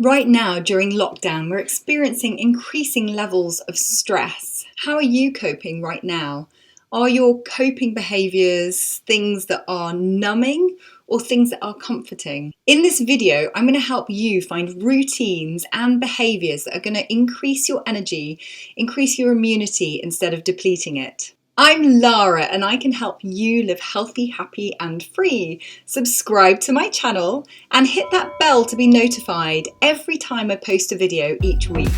Right now, during lockdown, we're experiencing increasing levels of stress. How are you coping right now? Are your coping behaviours things that are numbing or things that are comforting? In this video, I'm going to help you find routines and behaviours that are going to increase your energy, increase your immunity instead of depleting it. I'm Lara and I can help you live healthy, happy and free. Subscribe to my channel and hit that bell to be notified every time I post a video each week.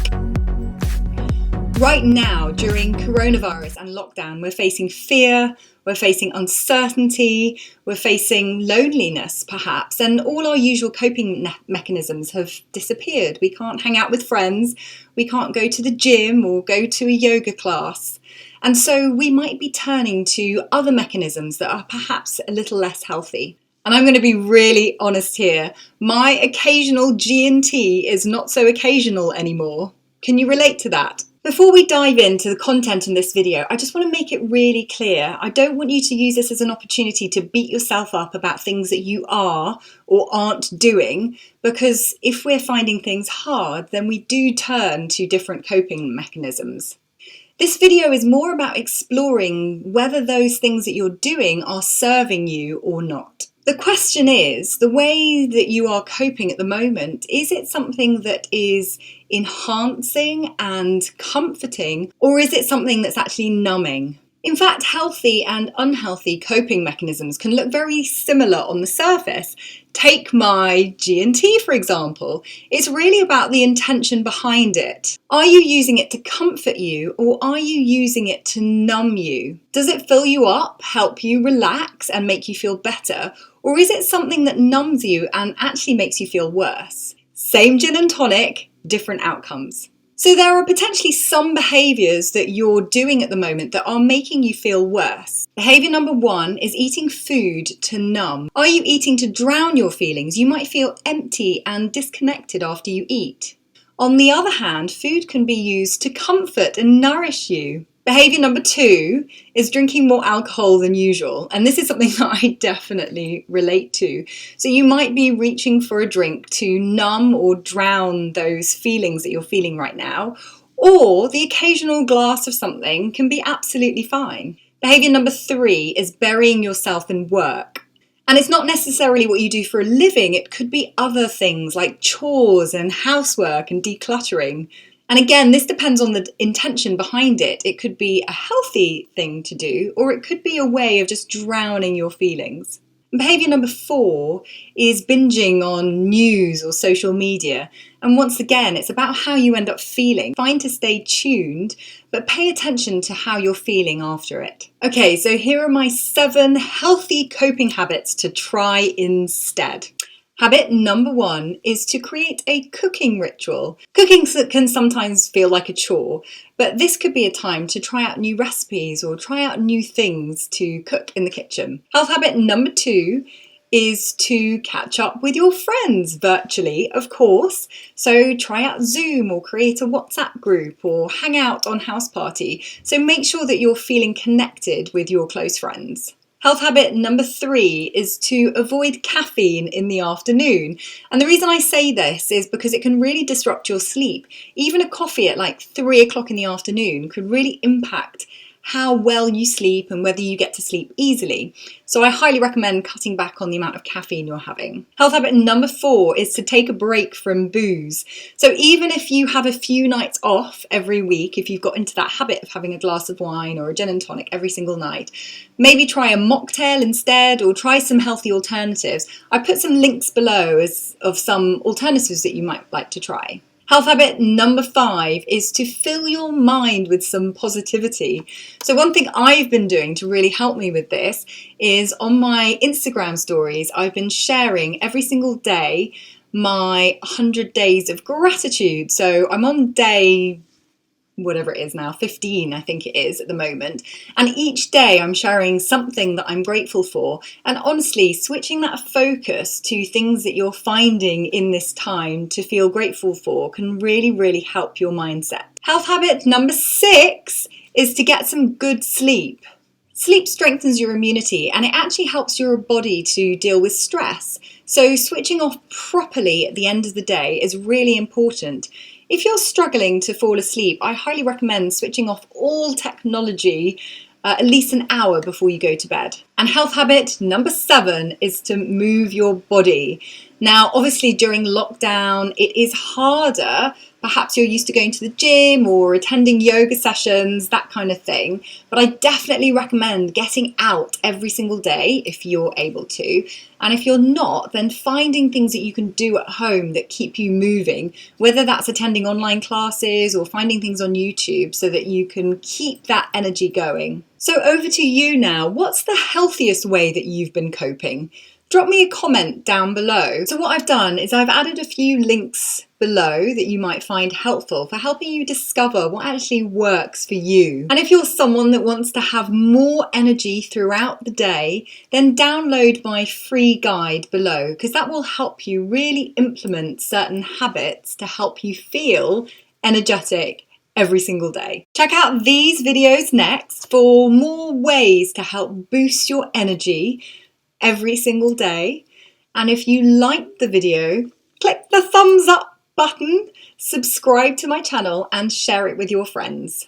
Right now, during coronavirus and lockdown, we're facing fear, we're facing uncertainty, we're facing loneliness perhaps, and all our usual coping mechanisms have disappeared. We can't hang out with friends, we can't go to the gym or go to a yoga class. And so we might be turning to other mechanisms that are perhaps a little less healthy. And I'm going to be really honest here. My occasional G&T is not so occasional anymore. Can you relate to that? Before we dive into the content in this video, I just want to make it really clear. I don't want you to use this as an opportunity to beat yourself up about things that you are or aren't doing, because if we're finding things hard, then we do turn to different coping mechanisms. This video is more about exploring whether those things that you're doing are serving you or not. The question is, the way that you are coping at the moment, is it something that is enhancing and comforting, or is it something that's actually numbing? In fact, healthy and unhealthy coping mechanisms can look very similar on the surface. Take my G&T, for example. It's really about the intention behind it. Are you using it to comfort you, or are you using it to numb you? Does it fill you up, help you relax and make you feel better? Or is it something that numbs you and actually makes you feel worse? Same gin and tonic, different outcomes. So there are potentially some behaviours that you're doing at the moment that are making you feel worse. Behaviour number 1 is eating food to numb. Are you eating to drown your feelings? You might feel empty and disconnected after you eat. On the other hand, food can be used to comfort and nourish you. Behaviour number 2 is drinking more alcohol than usual, and this is something that I definitely relate to. So you might be reaching for a drink to numb or drown those feelings that you're feeling right now, or the occasional glass of something can be absolutely fine. Behaviour number 3 is burying yourself in work. And it's not necessarily what you do for a living, it could be other things like chores and housework and decluttering. And again, this depends on the intention behind it. It could be a healthy thing to do, or it could be a way of just drowning your feelings. And behaviour number 4 is binging on news or social media. And once again, it's about how you end up feeling. Fine to stay tuned, but pay attention to how you're feeling after it. Okay, so here are my 7 healthy coping habits to try instead. Habit number 1 is to create a cooking ritual. Cooking can sometimes feel like a chore, but this could be a time to try out new recipes or try out new things to cook in the kitchen. Health habit number 2 is to catch up with your friends virtually, of course. So try out Zoom or create a WhatsApp group or hang out on house party. So make sure that you're feeling connected with your close friends. Health habit number 3 is to avoid caffeine in the afternoon. And the reason I say this is because it can really disrupt your sleep. Even a coffee at like 3 o'clock in the afternoon could really impact how well you sleep and whether you get to sleep easily. So I highly recommend cutting back on the amount of caffeine you're having. Health habit number 4 is to take a break from booze. So even if you have a few nights off every week, if you've got into that habit of having a glass of wine or a gin and tonic every single night, maybe try a mocktail instead or try some healthy alternatives. I put some links below of some alternatives that you might like to try. Health habit number 5 is to fill your mind with some positivity. So one thing I've been doing to really help me with this is on my Instagram stories, I've been sharing every single day my 100 days of gratitude. So I'm on day whatever it is now, 15 I think it is at the moment, and each day I'm sharing something that I'm grateful for, and honestly switching that focus to things that you're finding in this time to feel grateful for can really help your mindset. Health habit number 6 is to get some good sleep. Sleep strengthens your immunity and it actually helps your body to deal with stress. So switching off properly at the end of the day is really important. If you're struggling to fall asleep, I highly recommend switching off all technology at least an hour before you go to bed. And health habit number 7 is to move your body. Now, obviously during lockdown, it is harder. Perhaps you're used to going to the gym or attending yoga sessions, that kind of thing. But I definitely recommend getting out every single day if you're able to. And if you're not, then finding things that you can do at home that keep you moving, whether that's attending online classes or finding things on YouTube so that you can keep that energy going. So over to you now. What's the healthiest way that you've been coping? Drop me a comment down below. So what I've done is I've added a few links below that you might find helpful for helping you discover what actually works for you. And if you're someone that wants to have more energy throughout the day, then download my free guide below, because that will help you really implement certain habits to help you feel energetic every single day. Check out these videos next for more ways to help boost your energy every single day. And if you liked the video, click the thumbs up button, subscribe to my channel and share it with your friends.